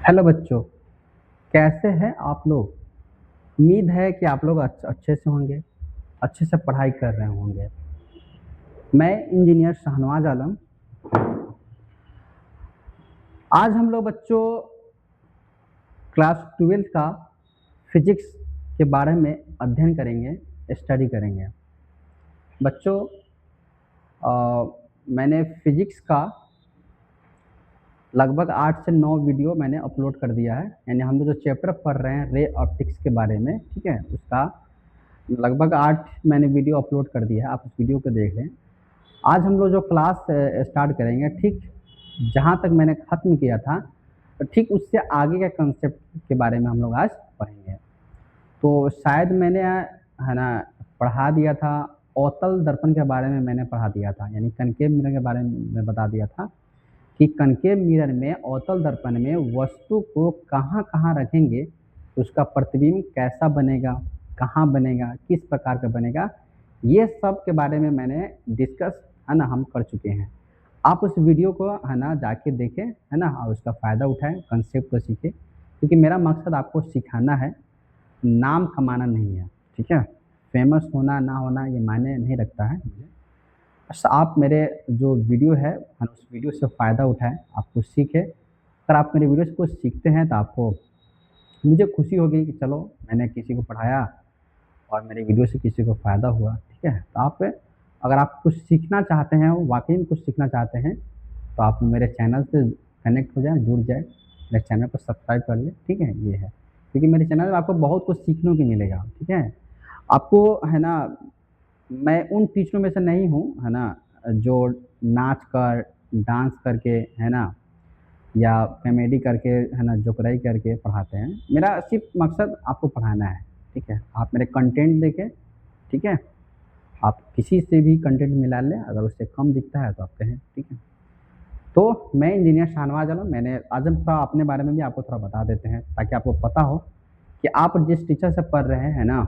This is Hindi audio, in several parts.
हेलो बच्चों, कैसे हैं आप लोग? उम्मीद है कि आप लोग अच्छे से होंगे, अच्छे से पढ़ाई कर रहे होंगे। मैं इंजीनियर शाहनवाज आलम। आज हम लोग बच्चों क्लास 12th का फिजिक्स के बारे में अध्ययन करेंगे, स्टडी करेंगे। बच्चों मैंने फिजिक्स का लगभग 8 से 9 वीडियो मैंने अपलोड कर दिया है। यानी हम लोग जो चैप्टर पढ़ रहे हैं रे ऑप्टिक्स के बारे में, ठीक है? उसका लगभग 8 मैंने वीडियो अपलोड कर दिया है, आप उस वीडियो को देख लें। आज हम लोग जो क्लास स्टार्ट करेंगे, ठीक जहाँ तक मैंने ख़त्म किया था, तो ठीक उससे आगे के कंसेप्ट के बारे में हम लोग आज पढ़ेंगे। तो शायद मैंने है ना पढ़ा दिया था, अवतल दर्पण के बारे में मैंने पढ़ा दिया था, यानी कनकेव मिरर के बारे में मैं बता दिया था कि कनकेव मिरर में, अवतल दर्पण में वस्तु को कहाँ-कहाँ रखेंगे, उसका प्रतिबिंब कैसा बनेगा, कहाँ बनेगा, किस प्रकार का बनेगा, ये सब के बारे में मैंने डिस्कस है ना हम कर चुके हैं। आप उस वीडियो को है ना जाके देखें, है ना? और उसका फ़ायदा उठाएँ, कंसेप्ट को सीखें, क्योंकि मेरा मकसद आपको सिखाना है, नाम कमाना नहीं है, ठीक है? फ़ेमस होना, ना होना ये मायने नहीं रखता है मुझे। बस आप मेरे जो वीडियो है उस वीडियो से फ़ायदा उठाएँ, आप कुछ सीखें। अगर आप मेरे वीडियो से कुछ सीखते हैं तो आपको मुझे खुशी होगी कि चलो मैंने किसी को पढ़ाया और मेरे वीडियो से किसी को फ़ायदा हुआ, ठीक है? तो आप अगर आप कुछ सीखना चाहते हैं, वाक़ई में कुछ सीखना चाहते हैं, तो आप मेरे चैनल से कनेक्ट हो जाएँ, जुड़ जाएँ, मेरे चैनल को सब्सक्राइब कर लें, ठीक है? ये है। क्योंकि मेरे चैनल में आपको बहुत कुछ सीखने को मिलेगा, ठीक है? आपको है ना मैं उन टीचरों में से नहीं हूँ, है ना? जो नाच कर, डांस करके, है ना? या कॉमेडी करके, है ना, जोकराई करके पढ़ाते हैं। मेरा सिर्फ़ मकसद आपको पढ़ाना है, ठीक है? आप मेरे कंटेंट देखें, ठीक है? आप किसी से भी कंटेंट मिला लें, अगर उससे कम दिखता है तो आप कहें, ठीक है? तो मैं इंजीनियर शाहनवाज आलम, मैंने आज हम थोड़ा अपने बारे में भी आपको थोड़ा बता देते हैं, ताकि आपको पता हो कि आप जिस टीचर से पढ़ रहे हैं ना,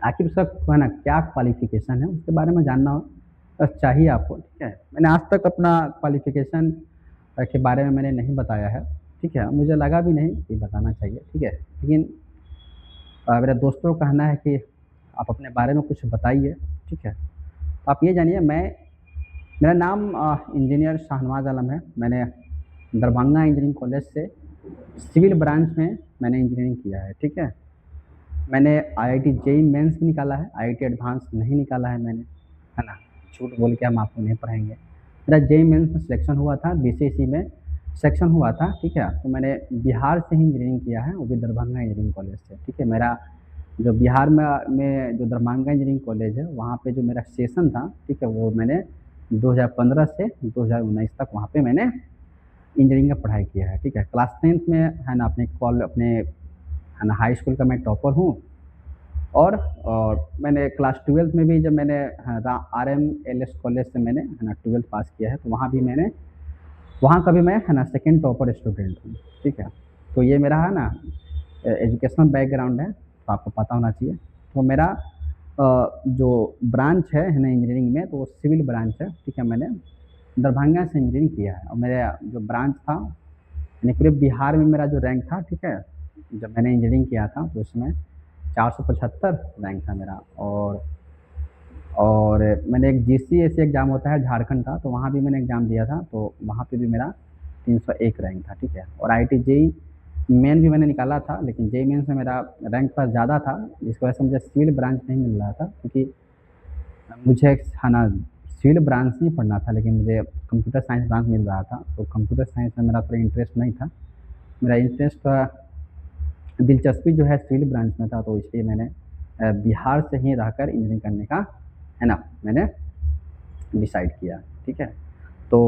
आखिर उसका है ना क्या क्वालिफ़िकेशन है, उसके बारे में जानना चाहिए आपको, ठीक है? मैंने आज तक अपना क्वालिफ़िकेशन के बारे में मैंने नहीं बताया है, ठीक है? मुझे लगा भी नहीं कि बताना चाहिए, ठीक है? लेकिन मेरे दोस्तों का कहना है कि आप अपने बारे में कुछ बताइए, ठीक है? आप ये जानिए मेरा नाम इंजीनियर शाहनवाज आलम है। मैंने दरभंगा इंजीनियरिंग कॉलेज से सिविल ब्रांच में मैंने इंजीनियरिंग किया है, ठीक है? मैंने आईआईटी जेईई मेंस भी निकाला है, आईआईटी एडवांस नहीं निकाला है मैंने, है ना? झूठ बोल के हम आपको नहीं पढ़ाएँगे। मेरा जेईई मेंस में सिलेक्शन हुआ था, बीसीएसई में सिलेक्शन हुआ था, ठीक है? तो मैंने बिहार से ही इंजीनियरिंग किया है, वो भी दरभंगा इंजीनियरिंग कॉलेज से, ठीक है? मेरा जो बिहार में जो दरभंगा इंजीनियरिंग कॉलेज है, वहाँ पे जो मेरा सेशन था, ठीक है? वो मैंने 2015 से 2019 तक वहाँ पे मैंने इंजीनियरिंग का पढ़ाई किया है, ठीक है? क्लास 10th में है ना अपने है ना हाई स्कूल का मैं टॉपर हूँ। और मैंने क्लास 12th में भी जब मैंने है ना आरएमएलएस कॉलेज से मैंने है ना 12th पास किया है, तो वहाँ का भी मैं है ना सेकंड टॉपर स्टूडेंट हूँ, ठीक है? तो ये मेरा है ना एजुकेशनल बैकग्राउंड है, तो आपको पता होना चाहिए। तो मेरा जो ब्रांच है ना इंजीनियरिंग में, तो वो सिविल ब्रांच है, ठीक है? मैंने दरभंगा से इंजीनियरिंग किया है और मेरा जो ब्रांच था, यानी पूरे बिहार में मेरा जो रैंक था, ठीक है? जब मैंने इंजीनियरिंग किया था, तो उसमें 475 रैंक था मेरा। और मैंने एक जीसीएसई एग्ज़ाम होता है झारखंड का, तो वहाँ भी मैंने एग्ज़ाम दिया था, तो वहाँ पे भी मेरा 301 रैंक था, ठीक है? और आईआईटी जेईई मेन भी मैंने निकाला था, लेकिन जेईई मेन्स में मेरा रैंक थोड़ा ज़्यादा था, जिसकी वजह से मुझे सिविल ब्रांच नहीं मिल रहा था, क्योंकि मुझे है ना सिविल ब्रांच नहीं पढ़ना था, लेकिन मुझे कंप्यूटर साइंस ब्रांच मिल रहा था, तो कंप्यूटर साइंस में मेरा थोड़ा इंटरेस्ट नहीं था। मेरा इंटरेस्ट थोड़ा दिलचस्पी जो है सिविल ब्रांच में था, तो इसलिए मैंने बिहार से ही रहकर इंजीनियरिंग करने का है ना मैंने डिसाइड किया, ठीक है? तो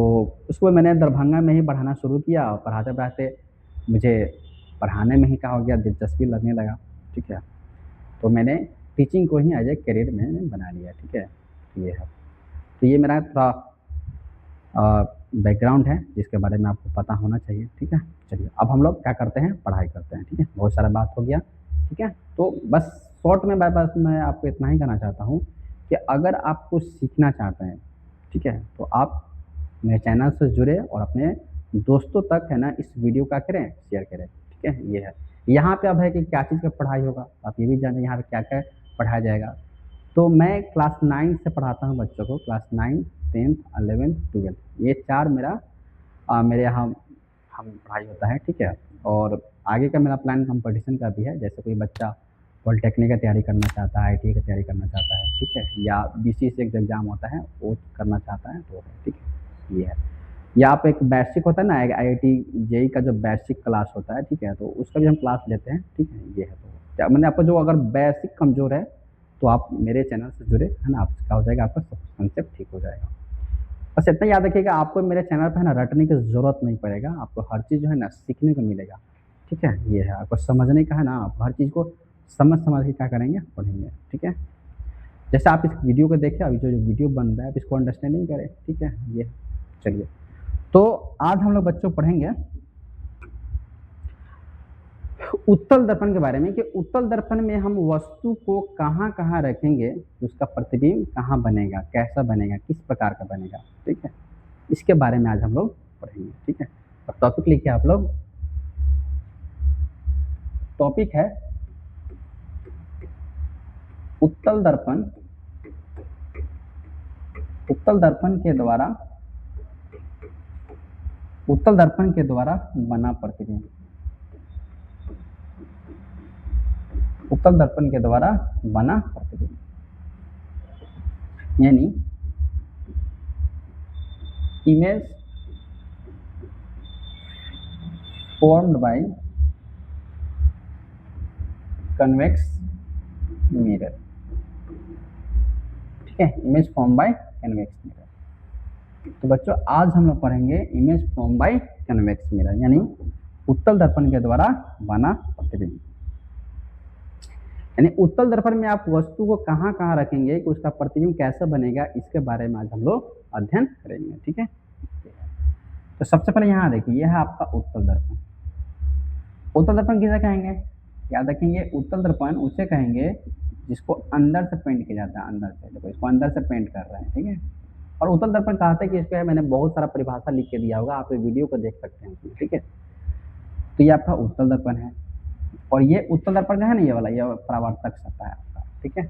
उसको मैंने दरभंगा में ही पढ़ाना शुरू किया और पढ़ाते-पढ़ाते मुझे पढ़ाने में ही क्या हो गया, दिलचस्पी लगने लगा, ठीक है? तो मैंने टीचिंग को ही एज़ ए करियर मैंने बना लिया, ठीक है? ये है। तो ये मेरा थोड़ा बैकग्राउंड है, जिसके बारे में आपको पता होना चाहिए, ठीक है? चलिए, अब हम लोग क्या करते हैं, पढ़ाई करते हैं, ठीक है? बहुत सारा बात हो गया, ठीक है? तो बस शॉर्ट में बस मैं आपको इतना ही कहना चाहता हूँ कि अगर आप कुछ सीखना चाहते हैं, ठीक है? तो आप मेरे चैनल से जुड़े और अपने दोस्तों तक है ना इस वीडियो का करें, शेयर करें, ठीक है। ये है, यहाँ पे अब है कि क्या चीज़ का पढ़ाई होगा, आप ये भी जानें यहाँ पे क्या-क्या पढ़ाया जाएगा। तो मैं क्लास 9 से पढ़ाता हूँ बच्चों को, क्लास 9, 10th, 11th, 12th, ये 4 मेरा मेरे यहाँ हम पढ़ाई होता है, ठीक है। और आगे का मेरा प्लान कॉम्पिटिशन का भी है, जैसे कोई बच्चा पॉलिटेक्निक का तैयारी करना चाहता है, आईटीआई की तैयारी करना चाहता है, ठीक है, या बीसीसी एक जो एग्ज़ाम होता है वो करना चाहता है तो, ठीक है, ये है। या आप एक बेसिक होता है ना, एक आईआईटी जेईई का जो बेसिक क्लास होता है, ठीक है, तो उसका भी हम क्लास लेते हैं, ठीक है, ये है। तो क्या मैंने आपको जो अगर बेसिक कमज़ोर है तो आप मेरे चैनल से जुड़े, है ना, आप क्या हो जाएगा, आपका सब कॉन्सेप्ट ठीक हो जाएगा। बस इतना याद रखिएगा, आपको मेरे चैनल पे है ना रटने की ज़रूरत नहीं पड़ेगा, आपको हर चीज़ जो है ना सीखने को मिलेगा, ठीक है, ये है। आपको समझने का है ना, आप हर चीज़ को समझ के क्या करेंगे, पढ़ेंगे, ठीक है। जैसे आप इस वीडियो को देखें, अभी जो वीडियो बन रहा है आप इसको अंडरस्टैंडिंग करें, ठीक है, ये। चलिए, तो आज हम लोग बच्चों पढ़ेंगे उत्तल दर्पण के बारे में, कि उत्तल दर्पण में हम वस्तु को कहाँ-कहाँ रखेंगे, उसका प्रतिबिंब कहाँ बनेगा, कैसा बनेगा, किस प्रकार का बनेगा, ठीक है। इसके बारे में आज हम लोग पढ़ेंगे, ठीक है। और टॉपिक लिखिए आप लोग, टॉपिक है उत्तल दर्पण, उत्तल दर्पण के द्वारा, उत्तल दर्पण के द्वारा बना प्रतिबिंब, उत्तल दर्पण के द्वारा बना प्रतिबिंब, यानी image formed by convex mirror, ठीक है, image form by convex mirror. तो बच्चों आज हम लोग पढ़ेंगे image form by convex mirror, यानी उत्तल दर्पण के द्वारा बना प्रतिबिंब। यानी उत्तल दर्पण में आप वस्तु को कहाँ-कहाँ रखेंगे कि उसका प्रतिबिंब कैसा बनेगा, इसके बारे में आज हम लोग अध्ययन करेंगे, ठीक है। तो सबसे पहले यहाँ देखिए, यह है आपका उत्तल दर्पण। उत्तल दर्पण किसे कहेंगे, याद रखेंगे, उत्तल दर्पण उसे कहेंगे जिसको अंदर से पेंट किया जाता है, अंदर से, देखो इसको अंदर से पेंट कर रहे हैं, ठीक है। और उत्तल दर्पण कहते हैं कि इसको मैंने बहुत सारा परिभाषा लिख के दिया होगा, आप ये वीडियो को देख सकते हैं, ठीक है। तो ये आपका उत्तल दर्पण है, और ये उत्तल दर्पण का है ना, ये वाला, ये परावर्तक सतह है आपका, ठीक है।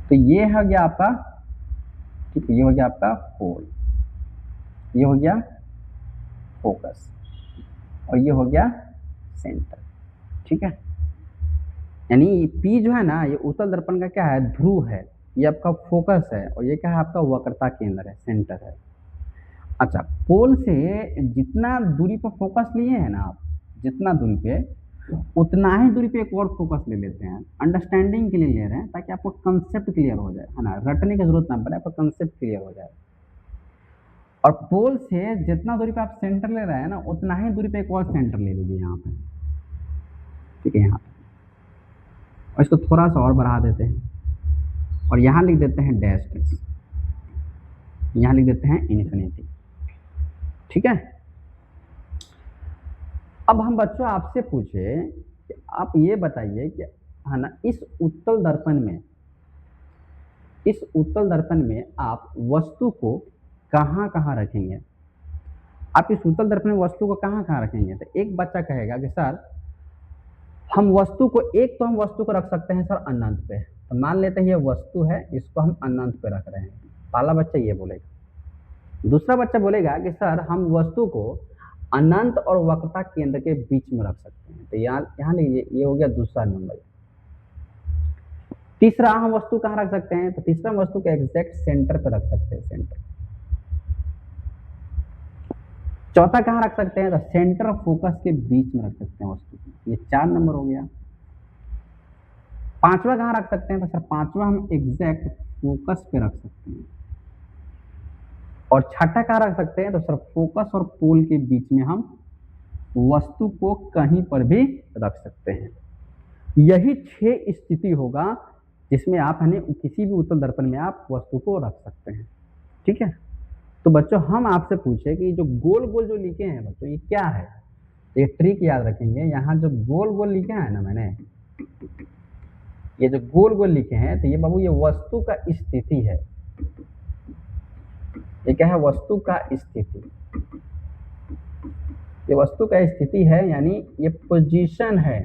तो ये हो गया आपका, ठीक है, ये हो गया आपका पोल, ये हो गया फोकस, और ये हो गया सेंटर, ठीक है। यानी P जो है ना, ये उत्तल दर्पण का क्या है, ध्रुव है, ये आपका फोकस है, और ये क्या है आपका वक्रता केंद्र है, सेंटर है। अच्छा, पोल से जितना दूरी पर फोकस लिए हैं ना आप, जितना दूरी पे, उतना ही दूरी पे एक और फोकस ले लेते हैं, अंडरस्टैंडिंग के लिए ले रहे हैं, ताकि आपको कंसेप्ट क्लियर हो जाए, है ना, रटने की जरूरत ना पड़े, आपका कंसेप्ट क्लियर हो जाए। और पोल से जितना दूरी पे आप सेंटर ले रहे हैं ना, उतना ही दूरी पे एक और सेंटर ले लीजिए यहाँ पे, ठीक है, यहाँ पे, और इसको थोड़ा सा और बढ़ा देते हैं, और यहाँ लिख देते हैं डैश डैश, यहाँ लिख देते हैं इन्फिनिटी, ठीक है। अब हम बच्चों आपसे पूछे कि आप ये बताइए कि है ना, इस उत्तल दर्पण में, इस उत्तल दर्पण में आप वस्तु को कहाँ-कहाँ रखेंगे, आप इस उत्तल दर्पण में वस्तु को कहाँ-कहाँ रखेंगे। तो एक बच्चा कहेगा कि सर हम वस्तु को, एक तो हम वस्तु को रख सकते हैं सर अनंत पे, तो मान लेते हैं ये वस्तु है, इसको हम अनंत पे रख रहे हैं, पहला बच्चा ये बोलेगा। दूसरा बच्चा बोलेगा कि सर हम वस्तु को अनंत और वक्रता केंद्र के बीच में रख सकते हैं, तो यहाँ लीजिए, ये हो गया दूसरा नंबर। तीसरा हम वस्तु कहाँ रख सकते हैं, तो तीसरा वस्तु के एग्जैक्ट सेंटर पे रख सकते हैं, सेंटर। चौथा कहाँ रख सकते हैं, तो सेंटर और फोकस के बीच में रख सकते हैं वस्तु, ये 4 नंबर हो गया। पांचवा कहाँ रख सकते हैं, तो सर पांचवा हम एग्जैक्ट फोकस पे रख सकते हैं। और छठा कहाँ रख सकते हैं, तो सर फोकस और पोल के बीच में हम वस्तु को कहीं पर भी रख सकते हैं। यही 6 स्थिति होगा जिसमें आप है किसी भी उत्तल दर्पण में आप वस्तु को रख सकते हैं, ठीक है। तो बच्चों हम आपसे पूछे कि जो गोल गोल जो लिखे हैं बच्चों, ये क्या है, तो ये ट्रिक याद रखेंगे, यहाँ जो गोल गोल लिखे हैं ना मैंने, ये जो गोल गोल लिखे हैं, तो ये बाबू ये वस्तु का स्थिति है, ये क्या है, वस्तु का स्थिति, ये वस्तु का स्थिति है, यानी ये पोजीशन है,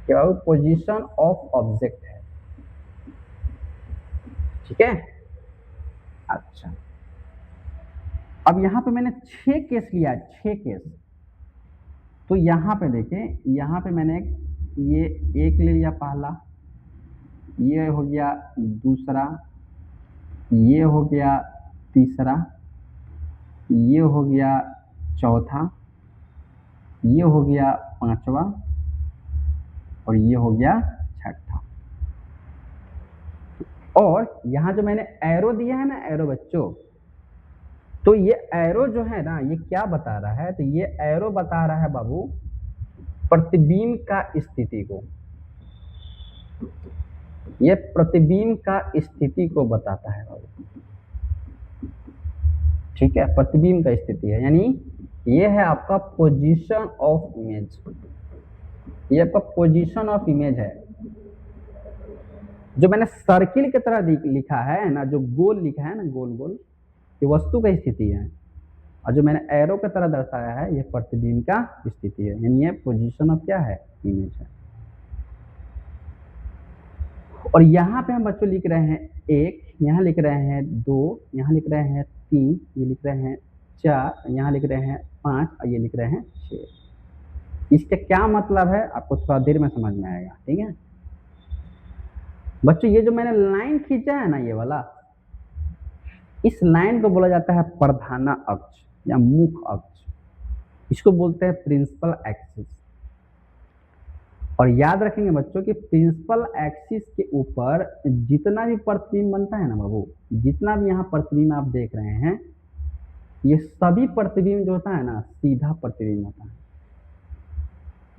क्या पोजीशन ऑफ ऑब्जेक्ट है। ठीक है, अच्छा अब यहाँ पे मैंने 6 केस लिया है, 6 केस। तो यहाँ पे देखें, यहाँ पे मैंने ये एक ले लिया पहला, ये हो गया दूसरा, ये हो गया तीसरा, ये हो गया चौथा, ये हो गया पांचवा और ये हो गया छठा। और यहाँ जो मैंने एरो दिया है ना, एरो बच्चों, तो ये एरो जो है ना, ये क्या बता रहा है? तो ये एरो बता रहा है बाबू प्रतिबिंब का स्थिति को, ये प्रतिबिंब का स्थिति को बताता है बाबू। ठीक है, प्रतिबिंब का स्थिति है, यानी ये है आपका पोजीशन ऑफ इमेज, ये आपका पोजीशन ऑफ इमेज है। जो मैंने सर्किल की तरह लिखा है ना, जो गोल लिखा है ना, गोल गोल, ये वस्तु का स्थिति है, और जो मैंने एरो की तरह दर्शाया है, ये प्रतिबिंब का स्थिति है, यानी ये पोजीशन ऑफ क्या है? इमेज है। और यहाँ पे हम बच्चों लिख रहे हैं 1, यहाँ लिख रहे हैं 2, यहाँ लिख रहे हैं 3, ये लिख रहे हैं 4, यहाँ लिख रहे हैं 5 और ये लिख रहे हैं 6। इसका क्या मतलब है आपको थोड़ा देर में समझ में आएगा। ठीक है बच्चों, ये जो मैंने लाइन खींचा है ना, ये वाला, इस लाइन को बोला जाता है प्रधाना अक्ष या मुख्य अक्ष, इसको बोलते हैं प्रिंसिपल एक्सिस। और याद रखेंगे बच्चों कि प्रिंसिपल एक्सिस के ऊपर जितना भी प्रतिबिंब बनता है ना बाबू, जितना भी यहाँ प्रतिबिंब आप देख रहे हैं, ये सभी प्रतिबिंब जो होता है ना, सीधा प्रतिबिंब होता है।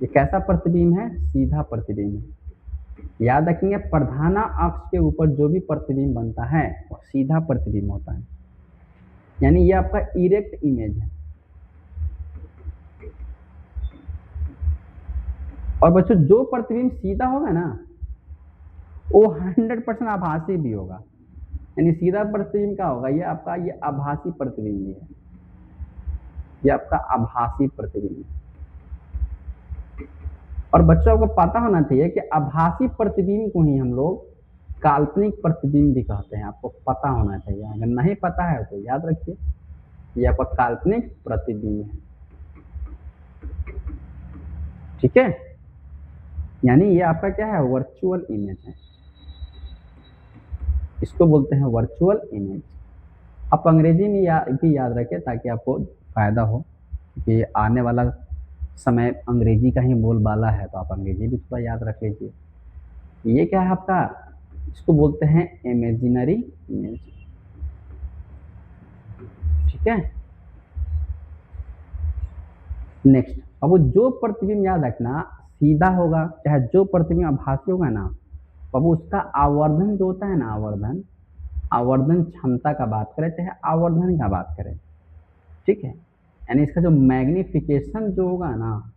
ये कैसा प्रतिबिंब है? सीधा प्रतिबिंब है। याद रखेंगे, प्रधाना अक्ष के ऊपर जो भी प्रतिबिंब बनता है वो सीधा प्रतिबिंब होता है, यानी ये आपका इरेक्ट इमेज है। और बच्चों, जो प्रतिबिंब सीधा होगा ना, वो 100% आभासी भी होगा, यानी सीधा प्रतिबिंब क्या होगा? ये आपका ये आभासी प्रतिबिंब भी है, ये आपका आभासी प्रतिबिंब है। और बच्चों को पता होना चाहिए कि आभासी प्रतिबिंब को ही हम लोग काल्पनिक प्रतिबिंब भी कहते हैं, आपको पता होना चाहिए। अगर नहीं पता है तो याद रखिए, ये आपका काल्पनिक प्रतिबिंब है। ठीक है, यानी ये आपका क्या है? वर्चुअल इमेज है, इसको बोलते हैं वर्चुअल इमेज। आप अंग्रेजी में भी याद रखें ताकि आपको फायदा हो, क्योंकि आने वाला समय अंग्रेजी का ही बोलबाला है, तो आप अंग्रेजी भी थोड़ा याद रख लीजिए। ये क्या है आपका? इसको बोलते हैं इमेजिनरी इमेज। ठीक है, नेक्स्ट, अब जो प्रतिबिंब याद रखना सीधा होगा, चाहे जो प्रतिबिंब आभासी होगा ना, अब उसका आवर्धन जो होता है ना, आवर्धन क्षमता का बात करें चाहे आवर्धन का बात करें, ठीक है, यानी इसका जो मैग्निफिकेशन जो होगा ना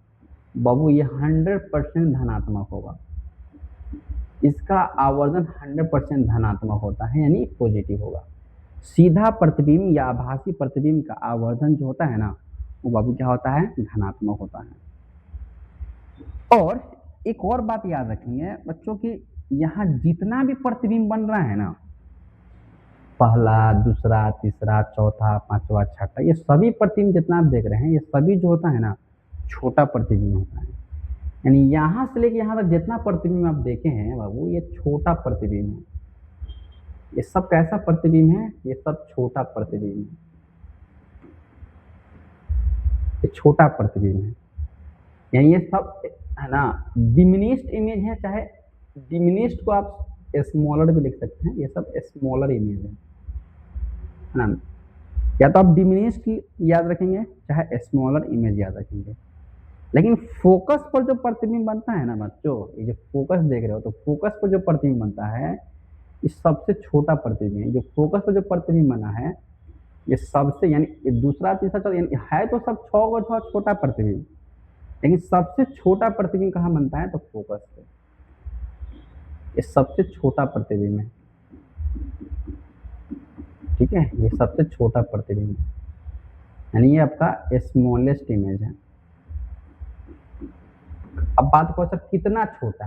बाबू, ये 100% धनात्मक होगा। इसका आवर्धन 100% धनात्मक होता है, यानी पॉजिटिव होगा। सीधा प्रतिबिंब या आभासी प्रतिबिंब का आवर्धन जो होता है ना, वो बाबू क्या होता है? धनात्मक होता है। और एक और बात याद रखेंगे बच्चों की, यहाँ जितना भी प्रतिबिंब बन रहा है ना, पहला, दूसरा, तीसरा, चौथा, पांचवा, छठा, ये सभी प्रतिबिंब जितना आप देख रहे हैं, ये सभी जो होता है ना, छोटा प्रतिबिंब होता है। यानी यहाँ से लेके यहाँ तक जितना प्रतिबिंब आप देखे हैं बाबू, ये छोटा प्रतिबिंब है। ये सब कैसा प्रतिबिंब है? ये सब छोटा प्रतिबिंब है, ये छोटा प्रतिबिंब है। यानी ये सब है ना डिमिनिश्ड इमेज है, चाहे डिमिनिश्ड को आप स्मॉलर भी लिख सकते हैं, ये सब स्मॉलर इमेज है ना। या तो आप डिमिनिश्ड याद रखेंगे चाहे स्मॉलर इमेज याद रखेंगे, लेकिन फोकस पर जो प्रतिबिंब बनता है ना बच्चों, ये जो फोकस देख रहे हो, तो फोकस पर जो प्रतिबिंब बनता है ये सबसे छोटा प्रतिबिंब है। जो फोकस पर जो प्रतिबिंब बना है ये सबसे, यानी दूसरा, तीसरा, चौथा है तो सब 6 छोटा प्रतिबिंब, लेकिन सबसे छोटा प्रतिबिंब कहाँ बनता है? तो फोकस पे। ये सबसे छोटा प्रतिबिंब है, ठीक है, ये सबसे छोटा प्रतिबिंब है। यानी ये आपका स्मॉलेस्ट इमेज है। अब बात करो सर कितना छोटा,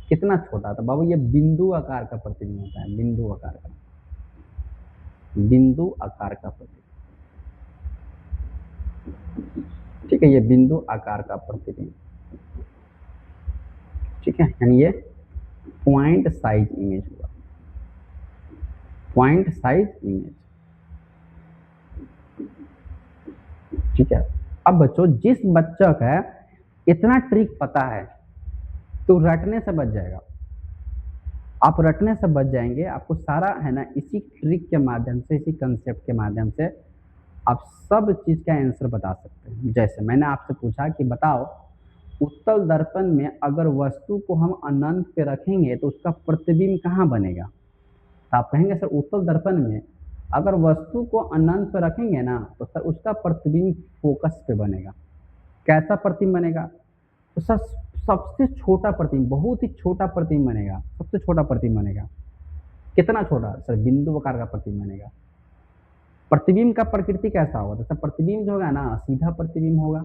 कितना छोटा, तो बाबू ये बिंदु आकार का प्रतिबिंब होता है, बिंदु आकार का, बिंदु आकार का प्रतिबिंब। ठीक है, ये बिंदु आकार का प्रतिबिंब। ठीक है, यानी ये पॉइंट साइज इमेज हुआ, पॉइंट साइज इमेज। ठीक है, अब बच्चों जिस बच्चा का इतना ट्रिक पता है तो रटने से बच जाएगा, आप रटने से बच जाएंगे। आपको सारा है ना इसी ट्रिक के माध्यम से, इसी कंसेप्ट के माध्यम से आप सब चीज का आंसर बता सकते हैं। जैसे मैंने आपसे पूछा कि बताओ उत्तल दर्पण में अगर वस्तु को हम अनंत पे रखेंगे तो उसका प्रतिबिंब कहाँ बनेगा, तो आप कहेंगे सर उत्तल दर्पण में अगर वस्तु को अनंत पे रखेंगे ना तो सर उसका प्रतिबिंब फोकस पे बनेगा। कैसा प्रतिबिंब बनेगा, तो सर सबसे छोटा प्रतिबिंब, बहुत ही छोटा प्रतिबिंब बनेगा, सबसे छोटा प्रतिबिंब बनेगा। कितना छोटा सर, बिंदु आकार का प्रतिबिंब बनेगा। प्रतिबिंब का प्रकृति कैसा होगा, तो सर प्रतिबिंब जो होगा ना सीधा प्रतिबिंब होगा,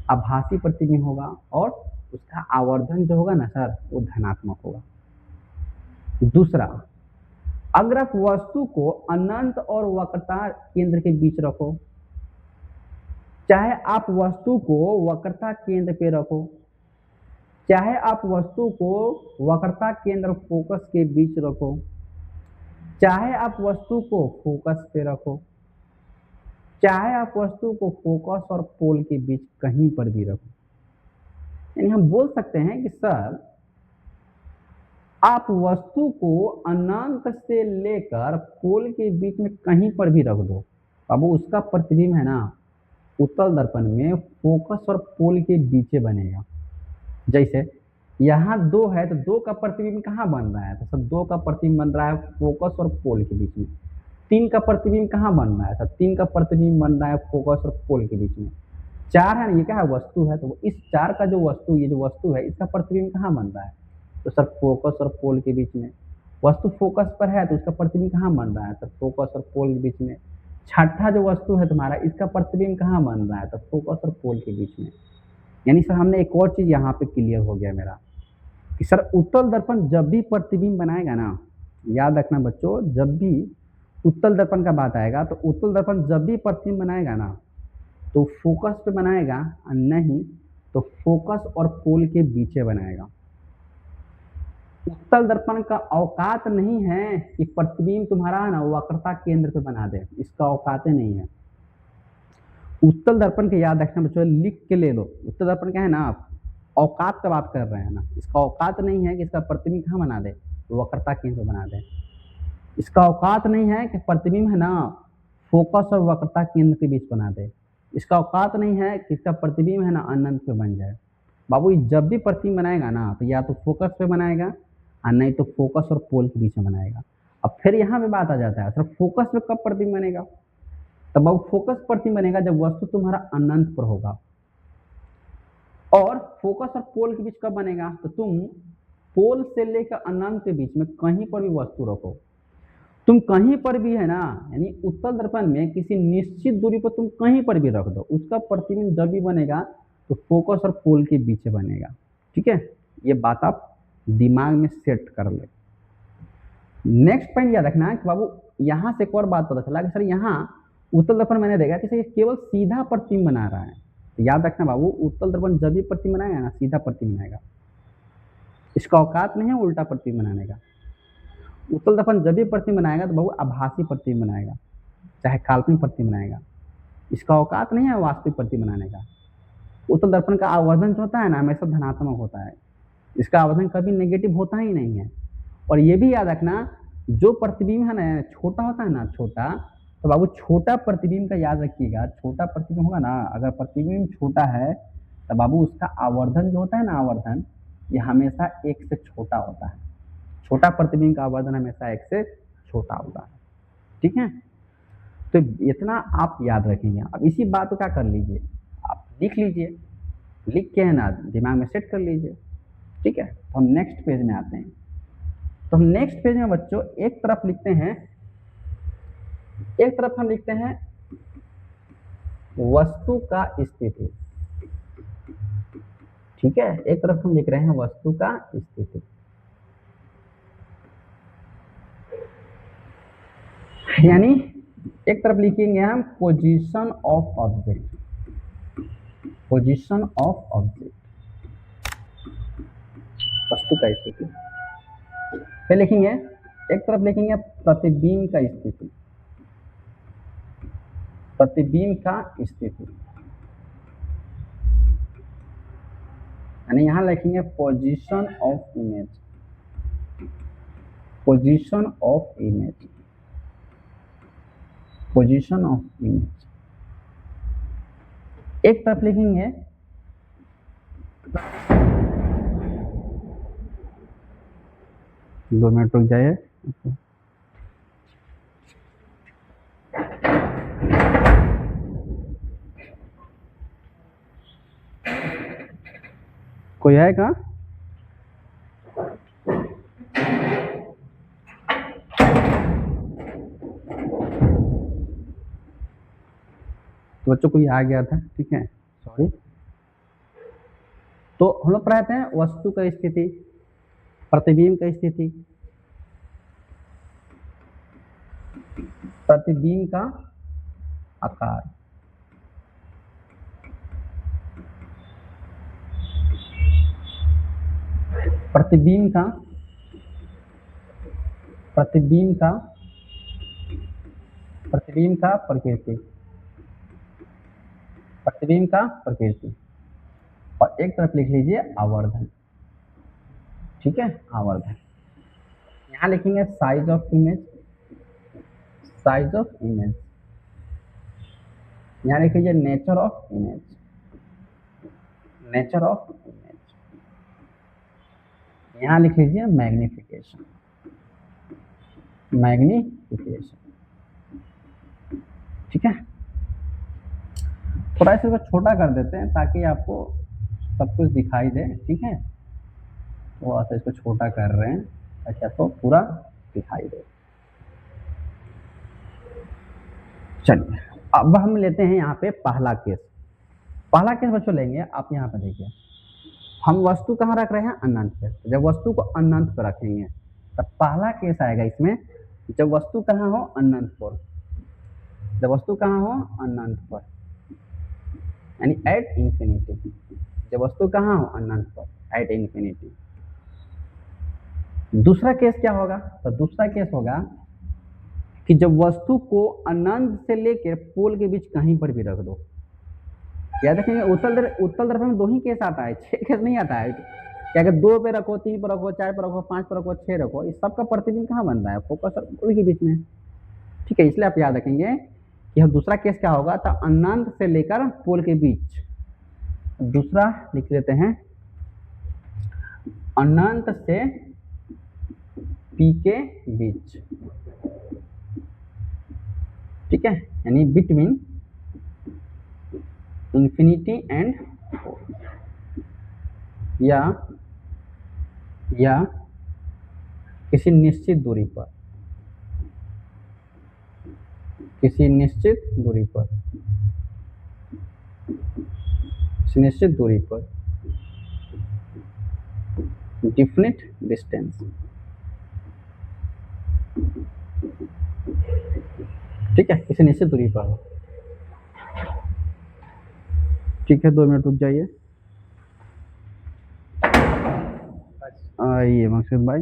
आभासी प्रतिबिंब होगा, और उसका आवर्धन जो होगा ना सर वो धनात्मक होगा। दूसरा, अगर आप वस्तु को अनंत और वक्रता केंद्र के बीच रखो, चाहे आप वस्तु को वक्रता केंद्र पे रखो, चाहे आप वस्तु को वक्रता केंद्र फोकस के बीच रखो, चाहे आप वस्तु को फोकस पे रखो, चाहे आप वस्तु को फोकस और पोल के बीच कहीं पर भी रखो, यानी हम बोल सकते हैं कि सर आप वस्तु को अनंत से लेकर पोल के बीच में कहीं पर भी रख दो, अब उसका प्रतिबिंब है ना उत्तल दर्पण में फोकस और पोल के बीच बनेगा। जैसे यहाँ 2 है तो 2 का प्रतिबिंब कहाँ बन रहा है, तो सर 2 का प्रतिबिंब बन रहा है फोकस और पोल के बीच में। 3 का प्रतिबिंब कहाँ बन रहा है, सर 3 का प्रतिबिंब बन रहा है फोकस और पोल के बीच में। 4 है ना, ये क्या है वस्तु है, तो इस 4 का जो वस्तु, ये जो वस्तु है इसका प्रतिबिंब कहाँ बन रहा है, तो सर फोकस और पोल के बीच में। वस्तु फोकस पर है तो उसका प्रतिबिंब कहाँ बन रहा है, सर फोकस और पोल के बीच में। छठा जो वस्तु है तुम्हारा इसका प्रतिबिंब कहाँ बन रहा है, तो फोकस और पोल के बीच में। यानी सर हमने एक और चीज यहाँ पे क्लियर हो गया मेरा कि सर उत्तल दर्पण जब भी प्रतिबिंब बनाएगा ना, याद रखना बच्चों, जब भी उत्तल दर्पण का बात आएगा तो उत्तल दर्पण जब भी प्रतिबिंब बनाएगा ना तो फोकस पे बनाएगा, और नहीं तो फोकस और पोल के बीच बनाएगा। उत्तल दर्पण का औकात नहीं है कि प्रतिबिंब तुम्हारा ना वक्रता केंद्र पे बना दे, इसका औकात ही नहीं है। उत्तल दर्पण के याद रखना बच्चों, लिख के ले लो, उत्तल दर्पण क्या है ना, आप औकात का बात कर रहे हैं ना, इसका औकात नहीं है कि इसका प्रतिबिंब कहाँ बना दे, वक्रता केंद्र बना दे। इसका औकात नहीं है कि प्रतिबिंब है ना फोकस और वक्रता केंद्र के बीच बना दे। इसका औकात नहीं है कि इसका प्रतिबिंब है ना अनंत पे बन जाए। बाबू जब भी प्रतिबिंब बनाएगा ना तो या तो फोकस पे बनाएगा और नहीं तो फोकस और पोल के बीच में बनाएगा। अब फिर यहाँ पे बात आ जाता है, सर फोकस पे कब प्रतिबिंब बनेगा, तब बाबू फोकस प्रतिबिंब बनेगा जब वस्तु तुम्हारा अनंत पर होगा। और फोकस और पोल के बीच कब बनेगा, तो तुम पोल से लेकर अनंत के बीच में कहीं पर भी वस्तु रखो, तुम कहीं पर भी है ना, यानी उत्तल दर्पण में किसी निश्चित दूरी पर तुम कहीं पर भी रख दो, उसका प्रतिबिंब जब भी बनेगा तो फोकस और पोल के बीच बनेगा। ठीक है, ये बात आप दिमाग में सेट कर ले। नेक्स्ट पॉइंट याद रखना है कि बाबू यहाँ से एक और बात पता चला कि सर यहाँ उत्तल दर्पण मैंने देखा कि सर ये केवल सीधा प्रतिबिंब बना रहा है, तो याद रखना बाबू उत्तल दर्पण जब भी प्रतिबिंब बनाएगा ना सीधा प्रतिबिंब बनाएगा, इसका औकात नहीं है उल्टा प्रतिबिंब बनाने का। उत्तल दर्पण जब भी प्रतिबिंब बनाएगा तो बाबू आभासी प्रतिबिंब बनाएगा, चाहे काल्पनिक प्रतिबिंब बनाएगा, इसका औकात नहीं है वास्तविक प्रतिबिंब बनाने का। उत्तल दर्पण का आवर्धन जो होता है ना हमेशा धनात्मक होता है, इसका आवर्धन कभी नेगेटिव होता ही नहीं है। और ये भी याद रखना जो प्रतिबिंब है ना छोटा होता है ना, छोटा, तो बाबू छोटा प्रतिबिंब का याद रखिएगा, छोटा प्रतिबिंब होगा ना, अगर प्रतिबिंब छोटा है तो बाबू उसका आवर्धन जो होता है ना, आवर्धन ये हमेशा 1 से छोटा होता है, छोटा प्रतिबिंब का आवर्धन हमेशा 1 से छोटा होता है। ठीक है, तो इतना आप याद रखेंगे। अब इसी बात को क्या कर लीजिए, आप लिख लीजिए, लिख के है ना दिमाग में सेट कर लीजिए। ठीक है, तो हम नेक्स्ट पेज में आते हैं। तो हम नेक्स्ट पेज में बच्चों एक तरफ लिखते हैं, एक तरफ हम लिखते हैं वस्तु का स्थिति, ठीक है। एक तरफ हम लिख रहे हैं वस्तु का स्थिति, यानी एक तरफ लिखेंगे हम position of object, position of object, वस्तु का स्थिति। फिर लिखेंगे एक तरफ लिखेंगे प्रतिबिंब का स्थिति, प्रतिबिंब का स्थिति, यानी यहां लिखेंगे position of image, position of image, position of image. एक तरफ लिखेंगे दो मिनट रुक जाइए, कोई है कहाँ? तो बच्चों को ये आ गया था, ठीक है, सॉरी। तो हम लोग पढ़ाते हैं वस्तु का स्थिति, प्रतिबिंब का स्थिति, प्रतिबिंब का आकार, प्रतिबिंब का, प्रतिबिंब का, प्रतिबिंब का प्रकृति, प्रतिबिंब का प्रकृति। और एक तरफ लिख लीजिए आवर्धन, ठीक है, आवर्धन। यहां लिखेंगे size of image, size of image. यहां लिख लीजिए nature of image, nature of image. यहां लिख लीजिए मैग्निफिकेशन, मैग्निफिकेशन, ठीक है। थोड़ा इसको छोटा कर देते हैं ताकि आपको सब कुछ दिखाई दे, ठीक है। थोड़ा सा इसको छोटा कर रहे हैं ताकि आपको पूरा दिखाई दे। चलिए अब हम लेते हैं यहाँ पे पहला केस। पहला केस बच्चों लेंगे, आप यहाँ पे देखिए, हम वस्तु कहाँ रख रहे हैं? अनंत पे। जब वस्तु को अनंत पर रखेंगे तब पहला केस आएगा इसमें, जब वस्तु कहाँ हो? अनंत पर। जब वस्तु कहाँ हो? अनंत पर, यानी एट इंफिनिटी। जब वस्तु कहाँ हो? अनंत पर, एट इंफिनिटी। दूसरा केस क्या होगा? तो दूसरा केस होगा कि जब वस्तु को अनंत से लेकर पोल के बीच कहीं पर भी रख दो। याद रखेंगे उत्तल दर्पण में दो ही केस आता है, 6 केस नहीं आता है। क्या अगर 2 पे रखो, 3 पर रखो, 4 पर रखो, 5 पर रखो, 6 रखो, इस सबका प्रतिबिंब कहाँ बनता है? फोकस और पोल के बीच में, ठीक है। इसलिए आप याद रखेंगे कि हम दूसरा केस क्या होगा? तो अनंत से लेकर पोल के बीच। दूसरा लिख लेते हैं अनंत से पी के बीच, ठीक है, यानी बिटवीन इंफिनिटी एंड या किसी निश्चित दूरी पर, किसी निश्चित दूरी पर, किसी निश्चित दूरी पर, डिफिनिट डिस्टेंस, ठीक है, किसी निश्चित दूरी पर हो, ठीक है। 2 मिनट रुक जाइए। आइए मकसूद भाई,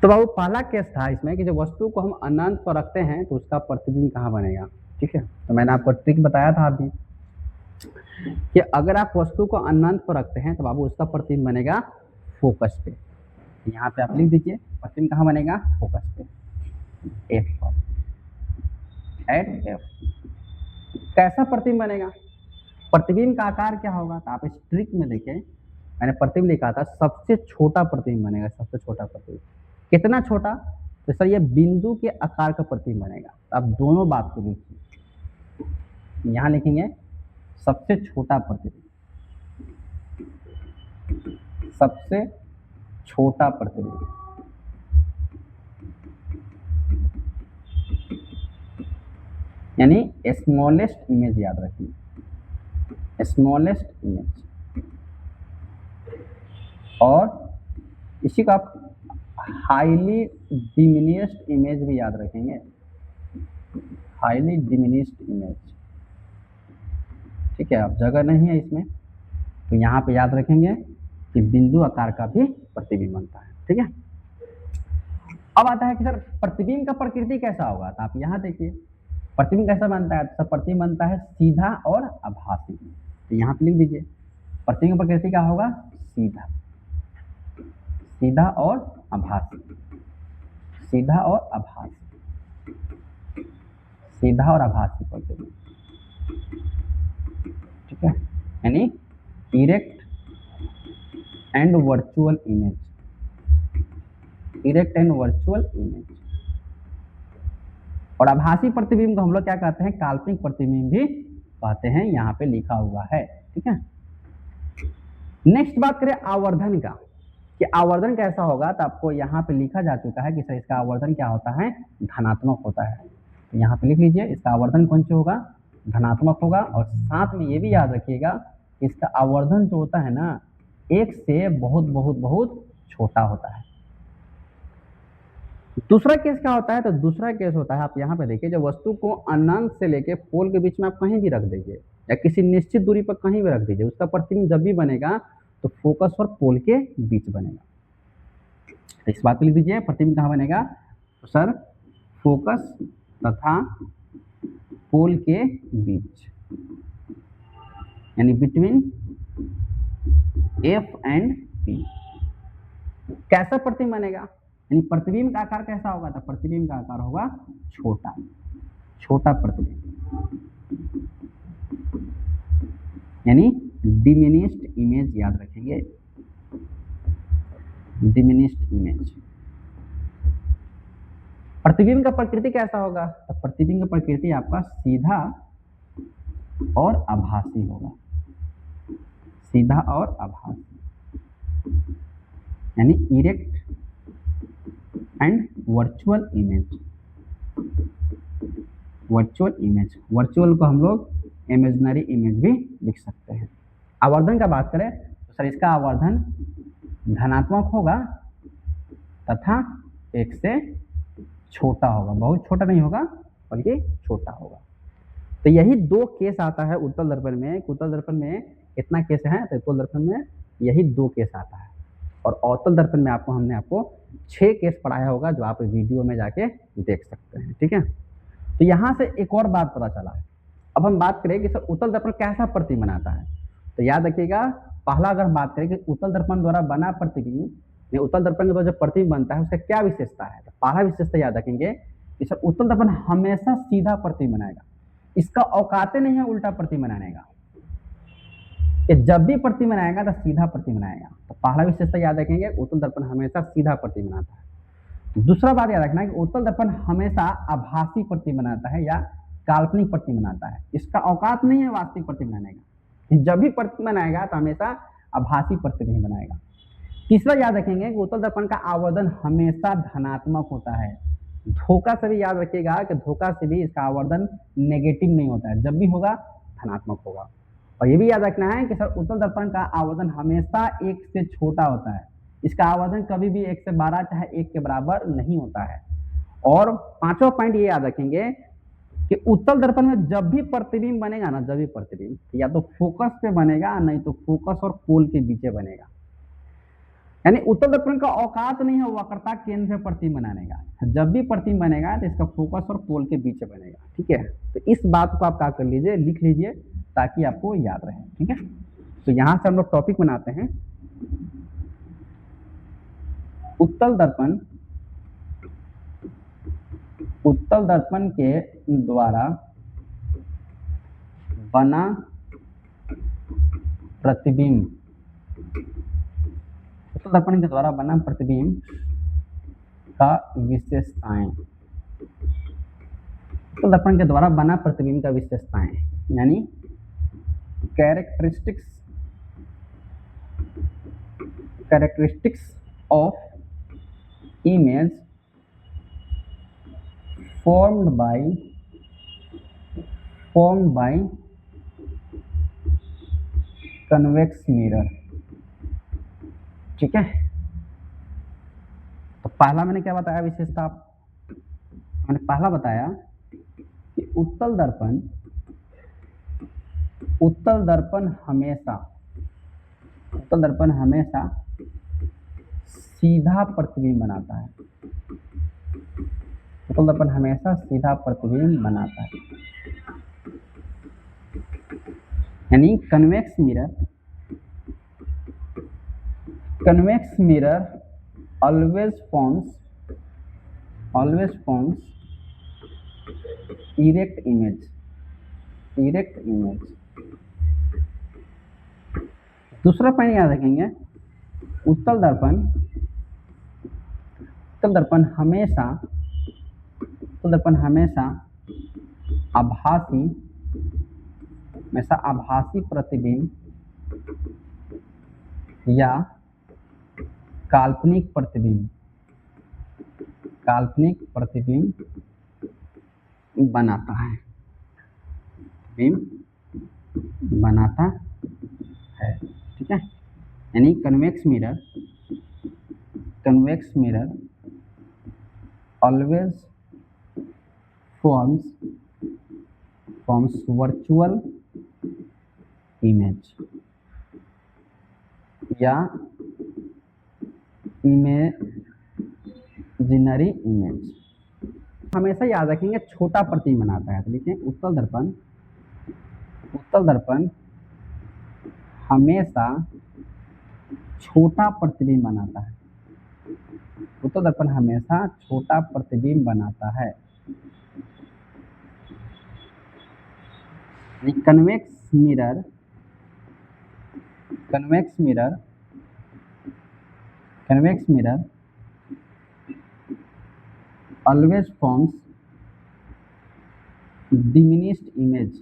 तो बाबू पहला केस था इसमें कि जब वस्तु को हम अनंत पर रखते हैं तो उसका प्रतिबिंब कहाँ बनेगा, ठीक है। तो मैंने आपको ट्रिक बताया था अभी कि अगर आप वस्तु को अनंत पर रखते हैं तो बाबू उसका प्रतिबिंब बनेगा फोकस पे। यहाँ पे आप लिख दीजिए प्रतिबिंब कहाँ बनेगा? फोकस पे, एफ पर, एट एफ। कैसा प्रतिबिंब बनेगा? प्रतिबिंब का आकार क्या होगा? तो आप इस ट्रिक में देखिए, मैंने प्रतिबिंब लिखा था सबसे छोटा प्रतिबिंब बनेगा, सबसे छोटा प्रतिबिंब। कितना छोटा? तो सर ये बिंदु के आकार का प्रतिबिंब बनेगा। तो आप दोनों बात को लिखिए, यहाँ लिखेंगे सबसे छोटा प्रतिबिंब, सबसे छोटा प्रतिबिंब, यानी स्मॉलेस्ट इमेज याद रखिए, स्मॉलेस्ट इमेज। और इसी को आप हाईली डिमिनिश्ड इमेज भी याद रखेंगे, हाईली डिमिनिश्ड इमेज। ठीक है, अब जगह नहीं है इसमें तो यहाँ पे याद रखेंगे कि बिंदु आकार का भी प्रतिबिंब बनता है। ठीक है, अब आता है कि सर प्रतिबिंब का प्रकृति कैसा होगा, तो आप यहाँ देखिए प्रतिबिंब कैसा बनता है। तो प्रतिबिंब बनता है सीधा और आभासी। तो यहाँ पे लिख दीजिए प्रतिबिंब की प्रकृति क्या होगा, सीधा, सीधा और आभासी, सीधा और आभासी, सीधा और आभासी प्रतिबिंब। ठीक है, यानी erect and virtual image, erect and virtual image. और आभासी प्रतिबिंब को हम लोग क्या कहते हैं, काल्पनिक प्रतिबिंब भी कहते हैं, यहाँ पे लिखा हुआ है। ठीक है, नेक्स्ट बात करें आवर्धन का कि आवर्धन कैसा होगा। तो आपको यहाँ पे लिखा जा चुका है कि सर इसका आवर्धन क्या होता है, धनात्मक होता है। तो यहाँ पे लिख लीजिए इसका आवर्धन कौन सा होगा, धनात्मक होगा। और साथ में ये भी याद रखिएगा इसका आवर्धन जो होता है ना, एक से बहुत बहुत बहुत छोटा होता है। दूसरा केस क्या होता है, तो दूसरा केस होता है आप यहाँ पे देखिए, जब वस्तु को अनंत से लेके पोल के बीच में आप कहीं भी रख दीजिए या किसी निश्चित दूरी पर कहीं भी रख दीजिए, उसका प्रतिबिंब जब भी बनेगा तो फोकस और पोल के बीच बनेगा। तो इस बात को लिख दीजिए प्रतिबिंब कहाँ बनेगा, तो सर फोकस तथा पोल के बीच, यानी बिटवीन एफ एंड पी। कैसा प्रतिबिंब बनेगा, यानी प्रतिबिंब का आकार कैसा होगा, तो प्रतिबिंब का आकार होगा छोटा, छोटा प्रतिबिंब, यानी डिमिनिश्ड इमेज याद रखेंगे, डिमिनिश्ड इमेज। प्रतिबिंब का प्रकृति कैसा होगा, तो प्रतिबिंब का प्रकृति आपका सीधा और आभासी होगा, सीधा और आभासी, यानी erect and virtual image, virtual image. Virtual को हम लोग इमेजिनरी इमेज भी लिख सकते हैं। आवर्धन का बात करें तो सर इसका आवर्धन धनात्मक होगा तथा एक से छोटा होगा, बहुत छोटा नहीं होगा बल्कि छोटा होगा। तो यही दो केस आता है उत्तल दर्पण में। उत्तल दर्पण में कितना केस है, तो उत्तल दर्पण में यही दो केस आता है। और अवतल दर्पण में हमने आपको 6 केस पढ़ाया होगा, जो आप वीडियो में जाके देख सकते हैं। ठीक है, तो यहाँ से एक और बात पता चला है। अब हम बात करें कि सर उत्तल दर्पण कैसा प्रतिबिंब बनाता है, तो याद रखिएगा पहला अगर हम बात करें कि उत्तल दर्पण द्वारा बना प्रतिबिंब, उत्तल दर्पण के द्वारा जो प्रतिबिंब बनता है उसका क्या विशेषता है, तो पहला विशेषता याद रखेंगे कि सर उत्तल दर्पण हमेशा सीधा प्रतिबिंब बनाएगा, इसका औकात नहीं है उल्टा प्रतिबिंब बनाने का, कि जब भी प्रतिबिंब बनाएगा तो सीधा प्रतिबिंब बनाएगा। तो पहला विशेषता याद रखेंगे उत्तल दर्पण हमेशा सीधा प्रतिबिंब बनाता है। दूसरा बात याद रखना है कि उत्तल दर्पण हमेशा आभासी प्रतिबिंब बनाता है या काल्पनिक प्रतिबिंब बनाता है, इसका औकात नहीं है वास्तविक प्रतिबिंब बनाने का, जब भी प्रतिबिंब बनाएगा तो हमेशा आभासी प्रतिबिंब बनाएगा। तीसरा याद रखेंगे कि उत्तल दर्पण का आवर्धन हमेशा धनात्मक होता है। धोखा से भी याद रखिएगा कि धोखा से भी इसका आवर्धन नेगेटिव नहीं होता है, जब भी होगा धनात्मक होगा। और ये भी याद रखना है कि सर उत्तल दर्पण का आवर्धन हमेशा 1 से छोटा होता है, इसका आवर्धन कभी भी 1 से 12 चाहे 1 के बराबर नहीं होता है। और पांचवा पॉइंट ये याद रखेंगे कि उत्तल दर्पण में जब भी प्रतिबिंब बनेगा ना, जब भी प्रतिबिंब या तो फोकस पे बनेगा, नहीं तो फोकस और पोल के बीच बनेगा, यानी उत्तल दर्पण का औकात नहीं है वक्रता केंद्र से प्रतिबिंब बनाने का, जब भी प्रतिबिंब बनेगा तो इसका फोकस और पोल के बीच बनेगा। ठीक है, तो इस बात को आप क्या कर लीजिए, लिख लीजिए ताकि आपको याद रहे। ठीक है, तो यहां से हम लोग टॉपिक बनाते हैं उत्तल दर्पण, उत्तल दर्पण के द्वारा बना प्रतिबिंब, उत्तल दर्पण के द्वारा बना प्रतिबिंब का विशेषताएं, उत्तल दर्पण के द्वारा बना प्रतिबिंब का विशेषताएं यानी characteristics, characteristics of image formed by formed by convex mirror. ठीक है, तो पहला मैंने क्या बताया विशेषता, मैंने पहला बताया कि उत्तल दर्पण हमेशा सीधा प्रतिबिंब बनाता है। उत्तल दर्पण हमेशा सीधा प्रतिबिंब बनाता है, यानी convex mirror always forms erect image। दूसरा पॉइंट याद रखेंगे, उत्तल दर्पण हमेशा आभासी प्रतिबिंब या काल्पनिक प्रतिबिंब बनाता है। ठीक है, यानी convex mirror always forms virtual image या इमेजिनरी इमेज। हमेशा याद रखेंगे छोटा प्रतिबिंब बनाता है। तो लिखिए उत्तल दर्पण हमेशा छोटा प्रतिबिंब बनाता है। उत्तल दर्पण हमेशा छोटा प्रतिबिंब बनाता है। Convex mirror always forms diminished image।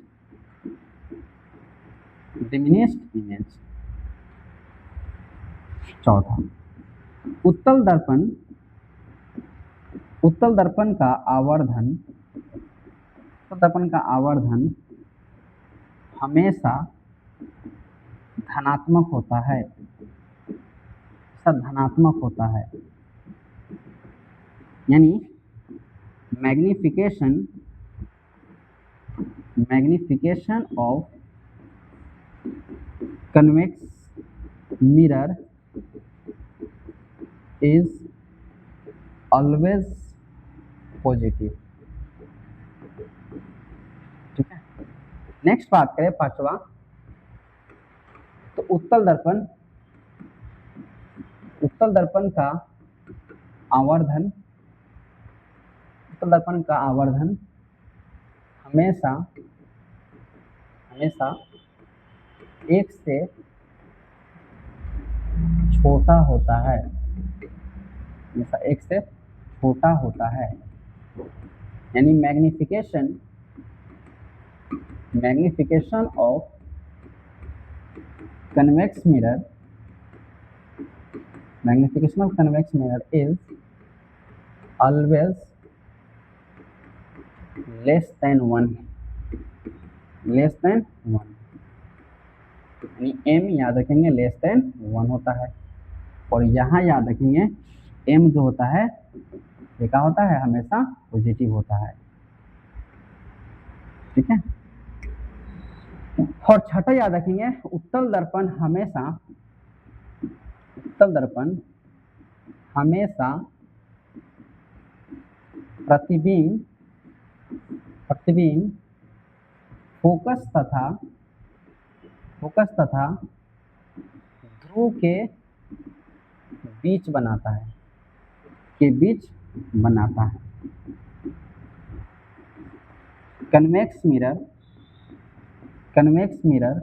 चौथा, उत्तल दर्पण का आवर्धन हमेशा धनात्मक होता है, यानी magnification of convex mirror is always positive. ठीक है, नेक्स्ट बात करें पांचवा, तो उत्तल दर्पण का आवर्धन हमेशा एक से छोटा होता है, यानी magnification of convex mirror is always less than 1। यानी m याद रखेंगे लेस देन 1 होता है, और यहाँ याद रखेंगे m जो होता है ये क्या होता है, हमेशा पॉजिटिव होता है। ठीक है, और छठा याद रखेंगे, उत्तल दर्पण हमेशा प्रतिबिंब फोकस तथा ध्रुव के बीच बनाता है। Convex mirror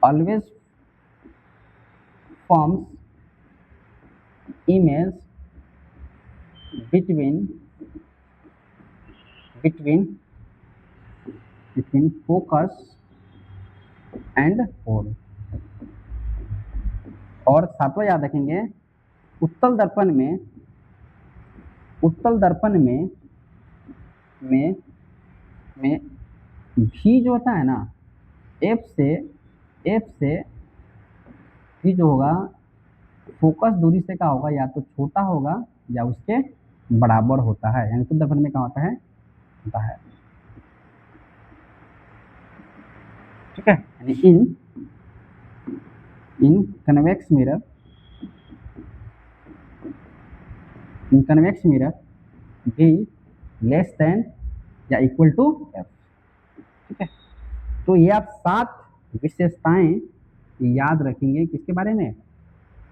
always forms image between focus and pole। और सातवां याद रखेंगे, उत्तल दर्पण में फी जो होता है ना, एफ से फी जो होगा, फोकस दूरी से क्या होगा, या तो छोटा होगा या उसके बराबर होता है, यानी शुद्ध दर्पण में क्या होता है, ठीक है। यानी इन कन्वेक्स मिरर, भी लेस देन या इक्वल टू एफ, ठीक है। तो ये आप 7 विशेषताएं याद रखेंगे किसके बारे में,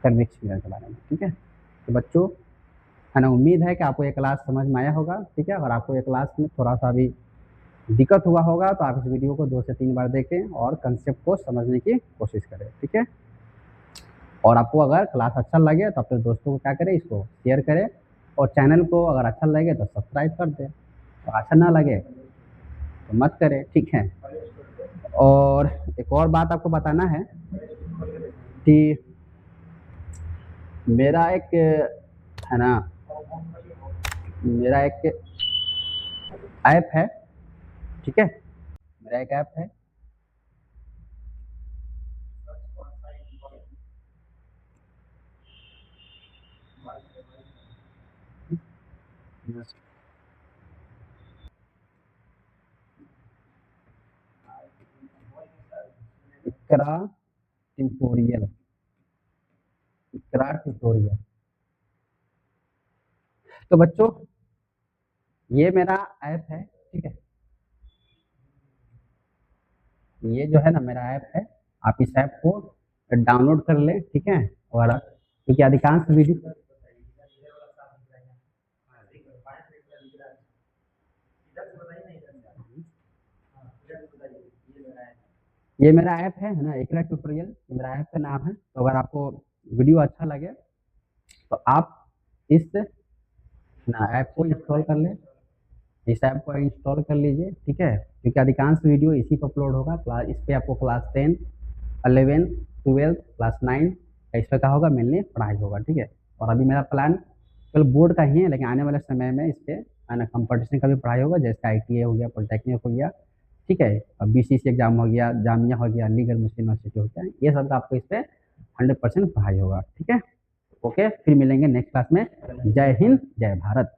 कन्वेक्स मिरर के बारे में, ठीक है। तो बच्चों, है ना, उम्मीद है कि आपको ये क्लास समझ में आया होगा, ठीक है। अगर आपको ये क्लास में थोड़ा सा भी दिक्कत हुआ होगा तो आप इस वीडियो को 2 से 3 बार देखें और कंसेप्ट को समझने की कोशिश करें, ठीक है। और आपको अगर क्लास अच्छा लगे तो अपने दोस्तों को क्या करें, इसको शेयर करें, और चैनल को अगर अच्छा लगे तो सब्सक्राइब कर दें, और अच्छा ना लगे तो मत करें, ठीक है। और एक और बात आपको बताना है कि मेरा एक, है ना, मेरा एक ऐप है, ठीक है। मेरा एक ऐप है, इकरा ट्यूटोरियल, इकरा ट्यूटोरियल। तो बच्चों, ये मेरा ऐप है, ठीक है। ये जो है ना मेरा ऐप है, आप इस ऐप को डाउनलोड कर लें, ठीक है। और क्योंकि अधिकांश वीडियो, ये मेरा ऐप है ना, इकरा ट्यूटोरियल, ये मेरा ऐप का नाम है। तो अगर आपको वीडियो अच्छा लगे तो आप इस ना ऐप को इंस्टॉल कर लें, इस ऐप को इंस्टॉल कर लीजिए, ठीक है। क्योंकि अधिकांश वीडियो इसी पर अपलोड होगा। क्लास इस पर आपको क्लास 10, 11, 12, क्लास 9 इस पर क्या होगा, मेनली पढ़ाई होगा, ठीक है। और अभी मेरा प्लान केवल बोर्ड का ही है, लेकिन आने वाले समय में इस पर है ना कंपटीशन का भी पढ़ाई होगा, जैसे ITA हो गया, पॉलिटेक्निक हो गया, ठीक है। अब BCC एग्जाम हो गया, जामिया हो गया, अलीगढ़ मुस्लिम यूनिवर्सिटी हो गया, ये सब का आपको इस पर 100% पढ़ाई होगा, ठीक है। ओके, फिर मिलेंगे नेक्स्ट क्लास में। जय हिंद, जय भारत।